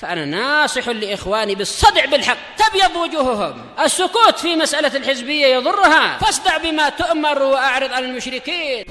فأنا ناصح لإخواني بالصدع بالحق تبيض وجوههم. السكوت في مسألة الحزبية يضرها، فاصدع بما تؤمر وأعرض عن المشركين.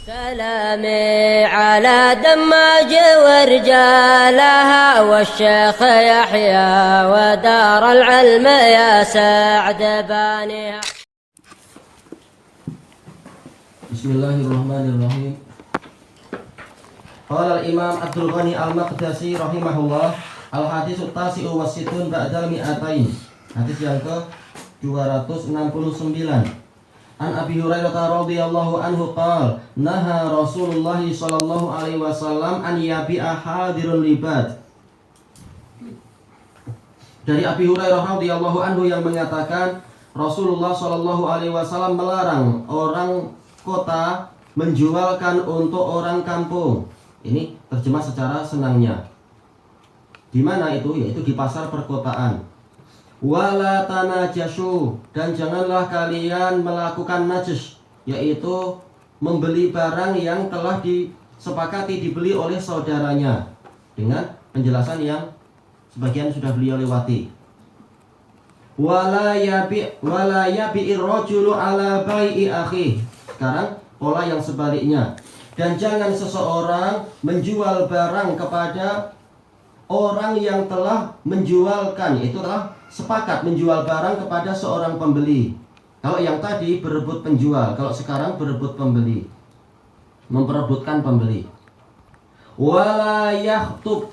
سلامي على دماج ورجالها والشيخ يحيى ودار العلم يا سعد بانيها. Bismillahirrahmanirrahim. Qala al-Imam Abdul Ghani Al-Maqdisi rahimahullah, al-haditsu tasi'u wasitun ba'dal mi'atain. Hadis yang ke-269. An Abi Hurairah radhiyallahu anhu qala naha Rasulullah sallallahu alaihi wasallam an yabi'a hadirul libad. Dari Abi Hurairah radhiyallahu anhu yang mengatakan Rasulullah sallallahu alaihi wasallam melarang orang kota menjualkan untuk orang kampung. Ini terjemah secara senangnya. Di mana itu? Yaitu di pasar perkotaan. Wala tanajashu, dan janganlah kalian melakukan najis, yaitu membeli barang yang telah disepakati dibeli oleh saudaranya, dengan penjelasan yang sebagian sudah beliau lewati. Wala yabi'ir rajulu ala bai'i akhi. Sekarang pola yang sebaliknya. Dan jangan seseorang menjual barang kepada orang yang telah menjualkan, yaitu telah sepakat menjual barang kepada seorang pembeli. Kalau yang tadi berebut penjual, kalau sekarang berebut pembeli, memperebutkan pembeli. Wala yakhtub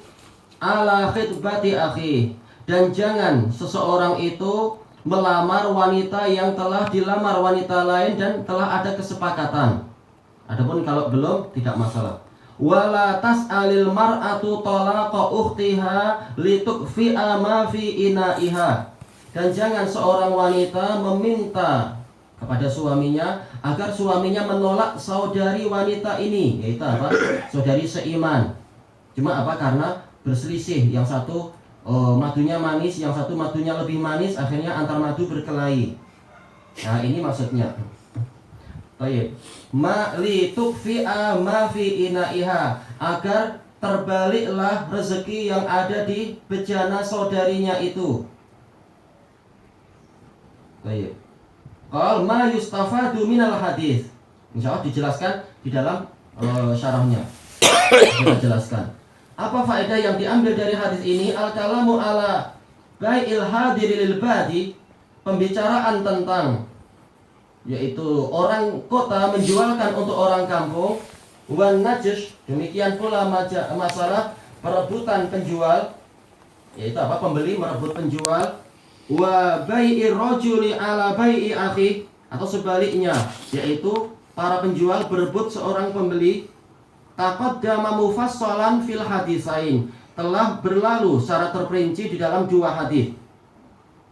ala khitbati akhi, dan jangan seseorang itu melamar wanita yang telah dilamar wanita lain dan telah ada kesepakatan. Adapun kalau belum, tidak masalah. Wala tas'alil mar'atu talaqa ukhtiha litukfi'a ma fi ina'iha, dan jangan seorang wanita meminta kepada suaminya agar suaminya menolak saudari wanita ini, yaitu apa? Saudari seiman. Cuma apa? Karena berselisih, yang satu madunya manis, yang satu madunya lebih manis, akhirnya antar madu berkelahi. Nah, ini maksudnya. Baik. Ma li tukfi'a ma fi ina'iha, agar terbaliklah rezeki yang ada di bejana saudarinya itu. Baik. Qal ma yustafadu minal hadis. Insyaallah dijelaskan di dalam syarahnya. Kita jelaskan. Apa faedah yang diambil dari hadis ini? Al-kalamu ala bai'il hadiri lil badi, pembicaraan tentang yaitu orang kota menjualkan untuk orang kampung. Wan najis, demikian pula masalah perebutan penjual, yaitu apa? Pembeli merebut penjual. Wa bai'ir rajuli ala bai'i akhi, atau sebaliknya, yaitu para penjual berebut seorang pembeli. Taqaddama mufassalan fil hadisain, telah berlalu secara terperinci di dalam dua hadis.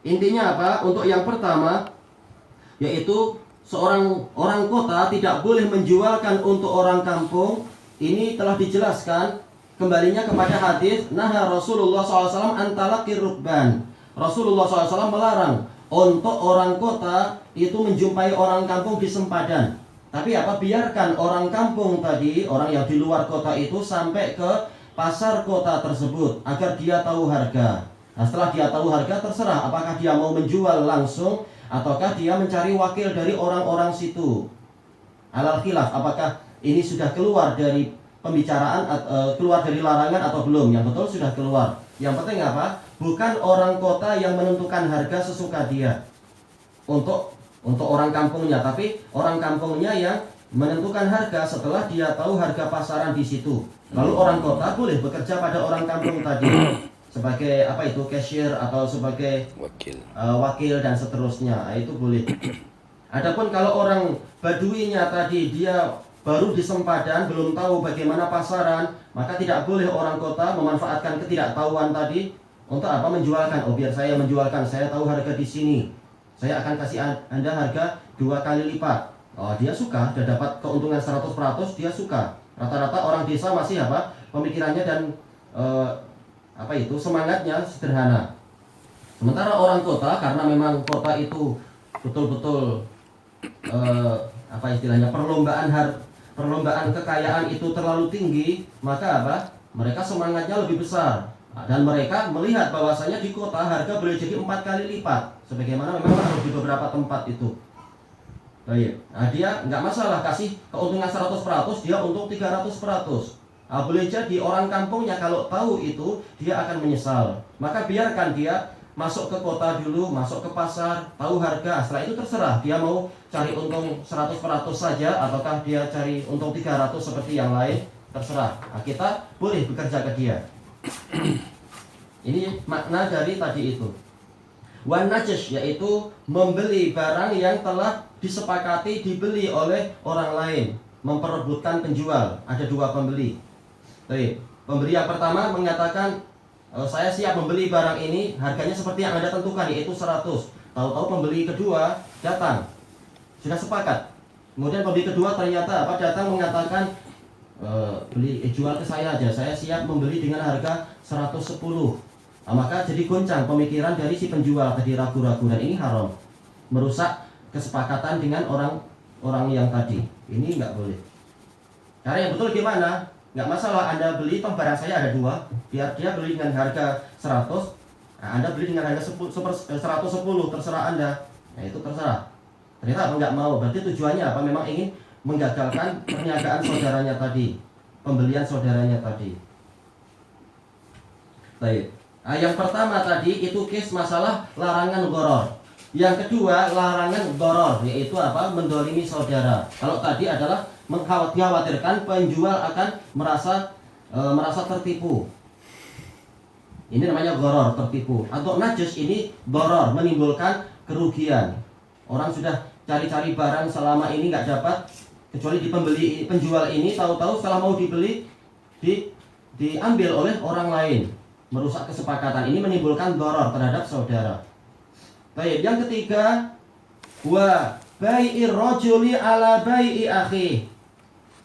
Intinya apa? Untuk yang pertama, yaitu seorang orang kota tidak boleh menjualkan untuk orang kampung. Ini telah dijelaskan kembalinya kepada hadis naha Rasulullah SAW antalaqir rukban. Rasulullah SAW melarang untuk orang kota itu menjumpai orang kampung di sempadan. Tapi apa? Biarkan orang kampung tadi, orang yang di luar kota itu sampai ke pasar kota tersebut agar dia tahu harga. Nah, setelah dia tahu harga, terserah apakah dia mau menjual langsung ataukah dia mencari wakil dari orang-orang situ. Alal khilaf, apakah ini sudah keluar dari pembicaraan, keluar dari larangan atau belum? Yang betul sudah keluar. Yang penting apa? Bukan orang kota yang menentukan harga sesuka dia untuk orang kampungnya, tapi orang kampungnya yang menentukan harga setelah dia tahu harga pasaran di situ. Lalu orang kota boleh bekerja pada orang kampung tadi sebagai apa itu, cashier atau sebagai wakil dan seterusnya. Nah, itu boleh. Adapun kalau orang baduinya tadi dia baru di sempadan, belum tahu bagaimana pasaran, maka tidak boleh orang kota memanfaatkan ketidaktahuan tadi untuk apa? Menjualkan. Oh, biar saya menjualkan, saya tahu harga di sini, saya akan kasih Anda harga 2 kali lipat. Oh, dia suka, dia dapat keuntungan 100%, dia suka. Rata-rata orang desa masih apa? Pemikirannya dan apa itu, semangatnya sederhana. Sementara orang kota, karena memang kota itu betul-betul apa istilahnya, perlombaan kekayaan itu terlalu tinggi, maka apa? Mereka semangatnya lebih besar. Dan mereka melihat bahwasanya di kota harga boleh jadi 4 kali lipat, sebagaimana memang harus di beberapa tempat itu. Baik. Nah, dia nggak masalah kasih keuntungan 100%, dia untung 300%. Nah, boleh jadi orang kampungnya kalau tahu itu dia akan menyesal. Maka biarkan dia masuk ke kota dulu, masuk ke pasar, tahu harga. Setelah itu terserah dia mau cari untung 100% saja ataukah dia cari untung 300 seperti yang lain, terserah. Nah, kita boleh bekerja ke dia. Ini makna dari tadi itu. Wan najas, yaitu membeli barang yang telah disepakati dibeli oleh orang lain, memperebutkan penjual. Ada dua pembeli. Baik. Pembeli yang pertama mengatakan, saya siap membeli barang ini, harganya seperti yang Anda tentukan, yaitu 100. Tahu-tahu pembeli kedua datang, sudah sepakat. Kemudian pembeli kedua ternyata datang mengatakan, jual ke saya aja, saya siap membeli dengan harga 110. Nah, maka jadi goncang pemikiran dari si penjual, tadi ragu-ragu, dan ini haram, merusak kesepakatan dengan orang yang tadi. Ini nggak boleh. Cara yang betul gimana? Nggak masalah Anda beli, toh barang saya ada dua, biar dia beli dengan harga 100, nah, Anda beli dengan harga 110, terserah Anda. Nah, itu terserah. Ternyata nggak mau, berarti tujuannya apa? Memang ingin menggagalkan perniagaan saudaranya tadi, pembelian saudaranya tadi. Baik. Nah, yang pertama tadi itu case masalah larangan gharar. Yang kedua larangan doror, yaitu apa? Mendolimi saudara. Kalau tadi adalah mengkhawatirkan penjual akan merasa tertipu. Ini namanya gharar, tertipu. Atau najis ini doror, menimbulkan kerugian. Orang sudah cari-cari barang selama ini nggak dapat, kecuali di penjual ini tahu-tahu setelah mau dibeli diambil oleh orang lain, merusak kesepakatan. Ini menimbulkan doror terhadap saudara. Baik, yang ketiga, wa bai'ir rajuli ala bai'i akhi.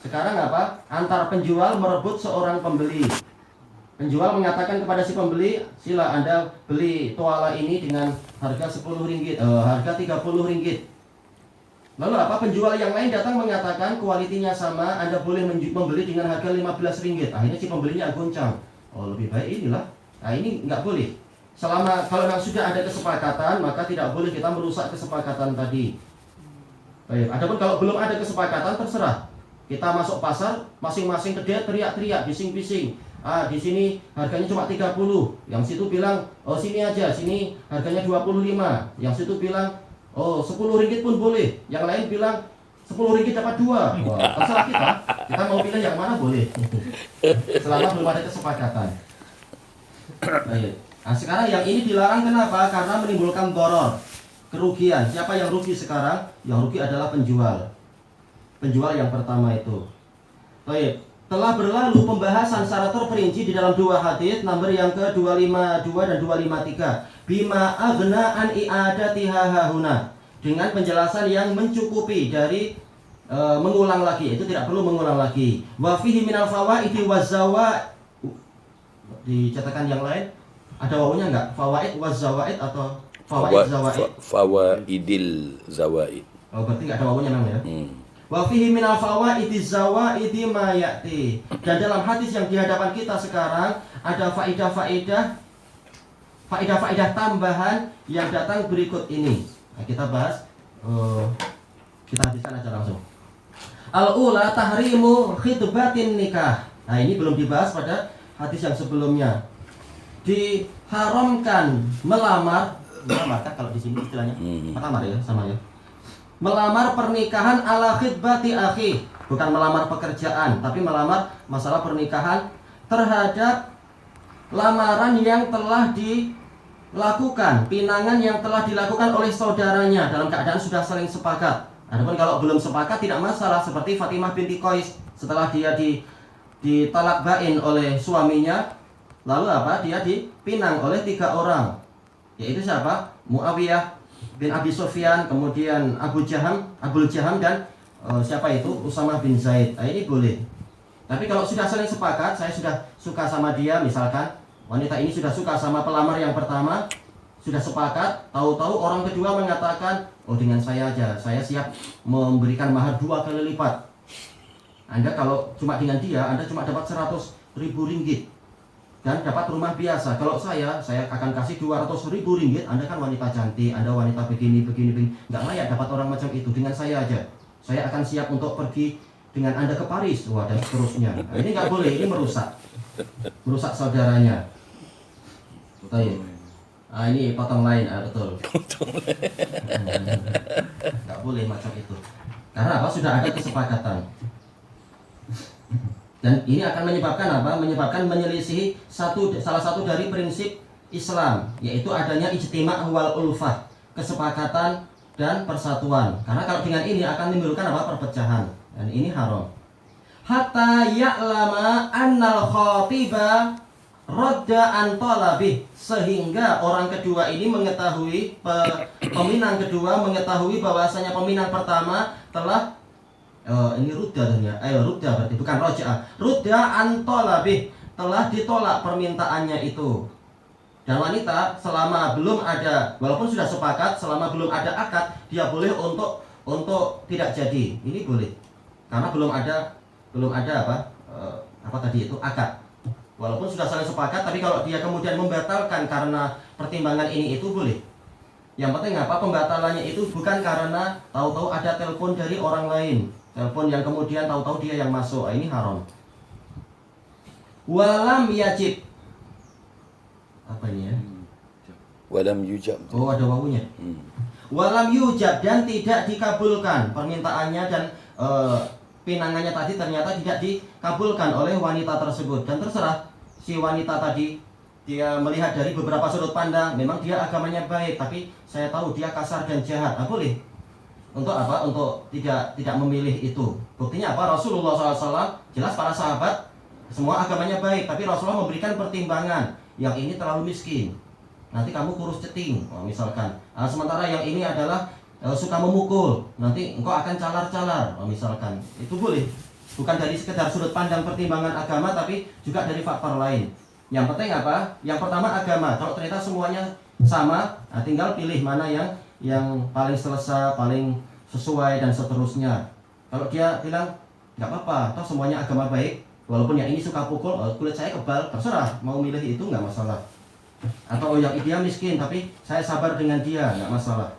Sekarang apa? Antar penjual merebut seorang pembeli. Penjual mengatakan kepada si pembeli, sila Anda beli tuala ini dengan harga 10 ringgit, harga 30 ringgit. Lalu apa? Penjual yang lain datang mengatakan kualitinya sama, Anda boleh membeli dengan harga 15 ringgit. Akhirnya si pembelinya goncang. Oh, lebih baik inilah. Nah, ini nggak boleh. Kalau memang sudah ada kesepakatan, maka tidak boleh kita merusak kesepakatan tadi. Baik. Adapun kalau belum ada kesepakatan, terserah. Kita masuk pasar, masing-masing teriak-teriak, bising-bising. Di sini harganya cuma 30. Yang situ bilang, oh sini aja, sini harganya 25. Yang situ bilang, oh 10 ringgit pun boleh. Yang lain bilang 10 ringgit dapat 2. Wah, terserah kita. Kita mau pilih yang mana boleh. Selama belum ada kesepakatan. Baik. Nah, sekarang yang ini dilarang kenapa? Karena menimbulkan doror, kerugian. Siapa yang rugi sekarang? Yang rugi adalah penjual. Penjual yang pertama itu. Baik. Telah berlalu pembahasan secara terperinci di dalam dua hadis, nomor yang ke-252 dan 253. Bima aghna an i'adatiha hahuna. Dengan penjelasan yang mencukupi dari mengulang lagi. Itu tidak perlu mengulang lagi. Wa fihi minal fawaidi wazawa. Dicetakan yang lain ada wawunya enggak? Fawaid wazawaid atau fawaid zawaid? Fawaidil zawaid. Oh, berarti enggak ada wawunya memang ya. Wa fihi minal fawaidiz zawaidi ma ya'ti. Dan dalam hadis yang di hadapan kita sekarang ada faedah-faedah tambahan yang datang berikut ini. Nah, kita bahas kita hadiskan aja langsung. Al-ula tahrimu khitbatin nikah. Nah, ini belum dibahas pada hadis yang sebelumnya. Diharamkan melamar kan kalau di sini istilahnya melamar ya, sama ya. Melamar pernikahan ala khitbati akhi, bukan melamar pekerjaan, tapi melamar masalah pernikahan terhadap lamaran yang telah dilakukan, pinangan yang telah dilakukan oleh saudaranya dalam keadaan sudah saling sepakat. Adapun kalau belum sepakat tidak masalah, seperti Fatimah binti Qais setelah dia ditalak bain oleh suaminya, lalu apa? Dia dipinang oleh 3 orang, yaitu siapa? Muawiyah bin Abi Sufyan, kemudian Abul Jaham dan siapa itu? Usamah bin Zaid. Nah, ini boleh. Tapi kalau sudah saling sepakat, saya sudah suka sama dia, misalkan wanita ini sudah suka sama pelamar yang pertama, sudah sepakat, tahu-tahu orang kedua mengatakan, oh dengan saya aja, saya siap memberikan mahar 2 kali lipat. Anda kalau cuma dengan dia, Anda cuma dapat 100.000 ringgit. dan dapat rumah biasa. Kalau saya akan kasih 200.000 ringgit, Anda kan wanita cantik, Anda wanita begini, nggak layak dapat orang macam itu. Dengan saya aja, saya akan siap untuk pergi dengan Anda ke Paris, wah, dan seterusnya. Nah, ini nggak boleh, ini merusak saudaranya. Betul. Ah, ini potong lain, betul. Nggak boleh macam itu. Karena apa? Sudah ada kesepakatan. Dan ini akan menyebabkan apa? Menyebabkan menyelisihi salah satu dari prinsip Islam, yaitu adanya ijtima' wal ulfah, kesepakatan dan persatuan. Karena kalau dengan ini akan menimbulkan apa? Perpecahan. Dan ini haram. Hatta ya'lama annal khatiba radda an talabih, sehingga orang kedua ini mengetahui, peminang kedua mengetahui bahwasanya peminang pertama telah ini rudda berarti bukan roja. Rudda an talabih, telah ditolak permintaannya itu. Dan wanita selama belum ada, walaupun sudah sepakat, selama belum ada akad, dia boleh untuk tidak jadi. Ini boleh. Karena belum ada apa tadi itu akad. Walaupun sudah saling sepakat, tapi kalau dia kemudian membatalkan karena pertimbangan ini itu boleh. Yang penting apa? Pembatalannya itu bukan karena tahu-tahu ada telepon dari orang lain. Telepon yang kemudian tahu-tahu dia yang masuk. Ini haram. Walam yajib. Apa ini ya? Walam yujab. Oh, ada wawunya. Walam yujab, dan tidak dikabulkan permintaannya, dan pinangannya tadi ternyata tidak dikabulkan oleh wanita tersebut. Dan terserah si wanita tadi, dia melihat dari beberapa sudut pandang, memang dia agamanya baik, tapi saya tahu dia kasar dan jahat. Boleh. Untuk apa? Untuk tidak memilih itu. Buktinya apa? Rasulullah SAW, jelas para sahabat semua agamanya baik, tapi Rasulullah memberikan pertimbangan. Yang ini terlalu miskin, nanti kamu kurus ceting, misalkan. Sementara yang ini adalah suka memukul, nanti engkau akan calar-calar, misalkan. Itu boleh. Bukan dari sekedar sudut pandang pertimbangan agama, tapi juga dari faktor lain. Yang penting apa? Yang pertama agama. Kalau ternyata semuanya sama, tinggal pilih mana yang paling selesa, paling sesuai, dan seterusnya. Kalau dia bilang nggak apa-apa, toh semuanya agama baik, walaupun yang ini suka pukul, kulit saya kebal, terserah, mau milih itu nggak masalah. Atau yang dia miskin, tapi saya sabar dengan dia, nggak masalah.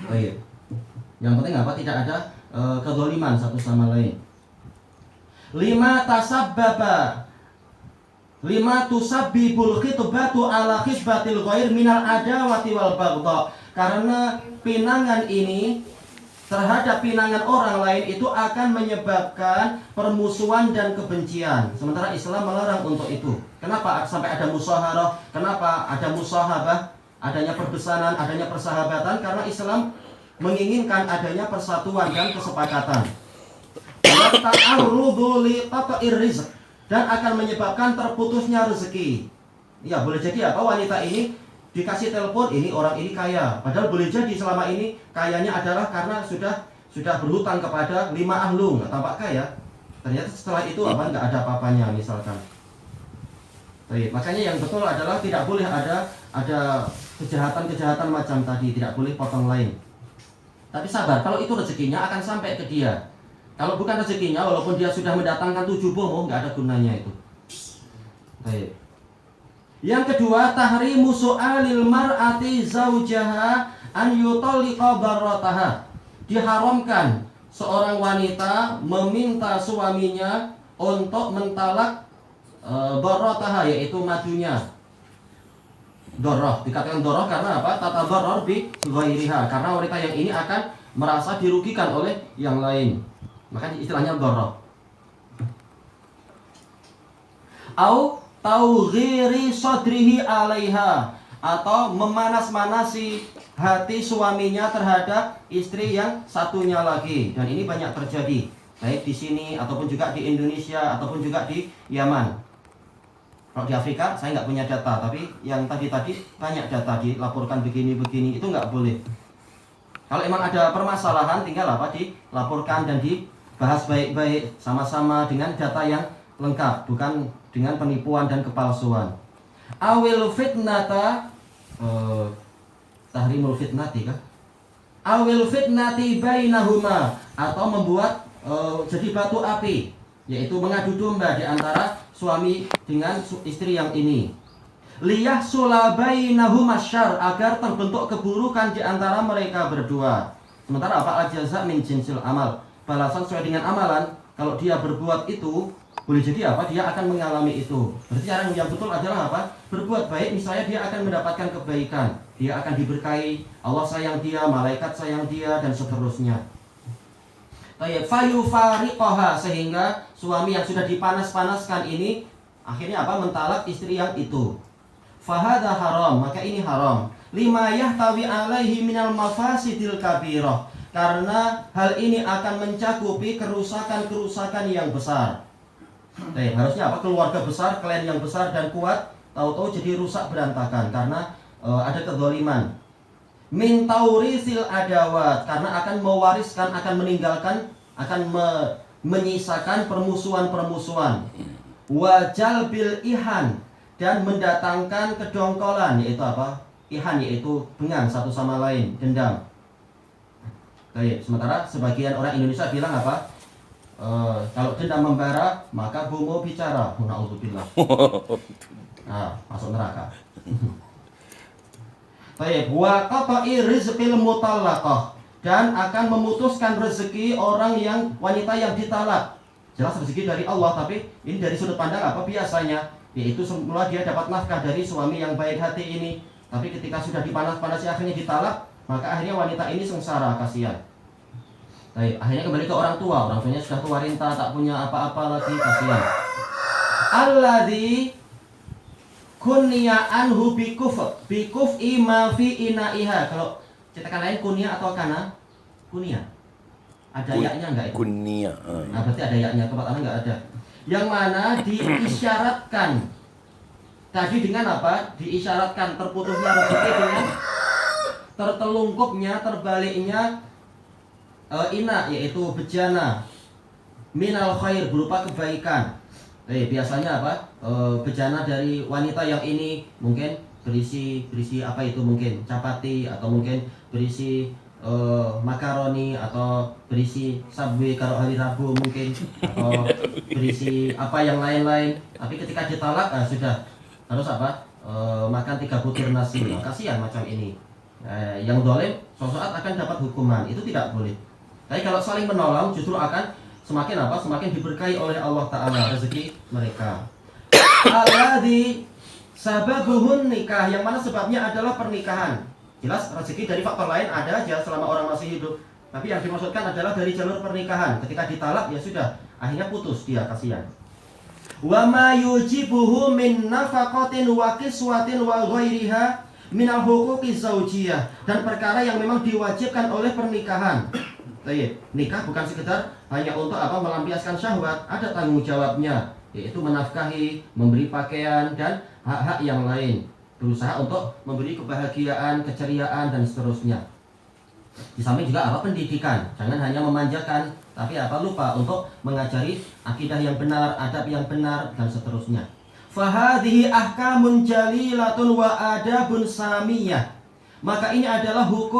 Baik. Yang penting apa? Tidak ada kezaliman satu sama lain. 5 tusabbibul khitbatu ala khitbatil ghair minal adawati wal baghdha. Karena pinangan ini terhadap pinangan orang lain itu akan menyebabkan permusuhan dan kebencian. Sementara Islam melarang untuk itu. Kenapa sampai ada musyawarah? Kenapa ada musahabah? Adanya perbesanan, adanya persahabatan, karena Islam menginginkan adanya persatuan dan kesepakatan. Dan akan menyebabkan terputusnya rezeki. Ya, boleh jadi apa? Wanita ini dikasih telepon, ini orang ini kaya, padahal boleh jadi selama ini kayanya adalah karena sudah berhutang kepada 5 ahlung, tampak kaya. Ternyata setelah itu apa? Nggak ada apa-apanya, misalkan. Baik, makanya yang betul adalah tidak boleh ada kejahatan macam tadi, tidak boleh potong lain. Tapi sabar, kalau itu rezekinya akan sampai ke dia. Kalau bukan rezekinya, walaupun dia sudah mendatangkan 7 bomo, nggak ada gunanya itu. Baik. Yang kedua, tahrimu su'alil mar'ati zaujaha an yutalliqa barrataha. Diharamkan seorang wanita meminta suaminya untuk mentalak barrataha, yaitu madunya. Doroh, dikatakan doroh karena apa? Tata baror bi ghairiha, karena wanita yang ini akan merasa dirugikan oleh yang lain. Makanya istilahnya doroh. Au taughiri sadrihi alaiha, atau memanas-manasi hati suaminya terhadap istri yang satunya lagi. Dan ini banyak terjadi, baik di sini ataupun juga di Indonesia ataupun juga di Yaman. Kalau di Afrika saya nggak punya data, tapi yang tadi banyak data dilaporkan begini, itu nggak boleh. Kalau emang ada permasalahan, tinggal apa? Dilaporkan dan dibahas baik-baik sama-sama dengan data yang lengkap, bukan dengan penipuan dan kepalsuan. Awil fitnata, tahrimul fitnati kah? Awil fitnati bainahuma, atau membuat jadi batu api, yaitu mengadu domba di antara suami dengan istri yang ini. Liyahsula bainahuma syarr, agar terbentuk keburukan di antara mereka berdua. Sementara apa? Al-jaza min jinsil amal, balasan sesuai dengan amalan. Kalau dia berbuat itu, boleh jadi apa? Dia akan mengalami itu. Berarti cara yang betul adalah apa? Berbuat baik, misalnya dia akan mendapatkan kebaikan, dia akan diberkahi, Allah sayang dia, malaikat sayang dia, dan seterusnya. Fayufariqaha, sehingga suami yang sudah dipanas-panaskan ini akhirnya apa? Mentalak istri yang itu. Fahadha haram, maka ini haram. Lima yahtawi alaihi minal mafasidil kabirah, karena hal ini akan mencakupi kerusakan-kerusakan yang besar. Harusnya apa? Keluarga besar, klan yang besar dan kuat, tahu-tahu jadi rusak berantakan karena ada kezaliman. Min taurisil adawat, karena akan mewariskan, akan meninggalkan, akan menyisakan permusuhan-permusuhan. Wajal bil ihan, dan mendatangkan kedongkolan, yaitu apa? Ihan, yaitu bengang satu sama lain, dendam. Sementara sebagian orang Indonesia bilang apa? Kalau dendam membara, maka bomo bicara. Na'udzubillah. Nah, masuk neraka. Wa qata'i rizqil mutallaqah, dan akan memutuskan rezeki orang yang wanita yang ditalak. Jelas rezeki dari Allah, tapi ini dari sudut pandang apa biasanya? Yaitu semula dia dapat nafkah dari suami yang baik hati ini, tapi ketika sudah dipanas-panasi akhirnya ditalak, maka akhirnya wanita ini sengsara, kasihan. Akhirnya kembali ke orang tuanya sudah tua renta, tak punya apa-apa lagi, kasihan. Alladzi kunya anhu bikuf'i ma fi inaiha. Kalau cetakan lain kunya atau kana? Kunya. Ada yaknya enggak itu? Kunya. Nah, berarti ada yaknya, tempat ana enggak ada. Yang mana diisyaratkan tadi dengan apa? Diisyaratkan terputusnya rezeki dengan tertelungkupnya, terbaliknya yaitu bejana minal khair, berupa kebaikan. Biasanya apa? Bejana dari wanita yang ini mungkin berisi apa itu, mungkin capati, atau mungkin berisi makaroni, atau berisi Subway kalau hari Rabu mungkin, atau berisi apa yang lain-lain. Tapi ketika ditalak sudah harus apa? Makan 3 butir nasi. Kasihan macam ini. Yang dolim suatu saat akan dapat hukuman. Itu tidak boleh. Tapi kalau saling menolong justru akan semakin apa? Semakin diberkahi oleh Allah Ta'ala rezeki mereka. Alladzi sababuhun nikah, yang mana sebabnya adalah pernikahan. Jelas rezeki dari faktor lain ada aja selama orang masih hidup, tapi yang dimaksudkan adalah dari jalur pernikahan. Ketika ditalak ya sudah, akhirnya putus dia, kasihan. Wa ma yujibuhu min nafaqatin wa kiswatin wa ghairiha minal huquqi zaujiyah, dan perkara yang memang diwajibkan oleh pernikahan. Nikah bukan sekedar hanya untuk apa? Melampiaskan syahwat, ada tanggung jawabnya, yaitu menafkahi, memberi pakaian, dan hak-hak yang lain. Berusaha untuk memberi kebahagiaan, keceriaan, dan seterusnya. Di samping juga apa? Pendidikan. Jangan hanya memanjakan, tapi apa? Lupa untuk mengajari akidah yang benar, adab yang benar, dan seterusnya. Fahadhihi ahkamun jalilatun wa adabun samiyah. Maka ini adalah hukum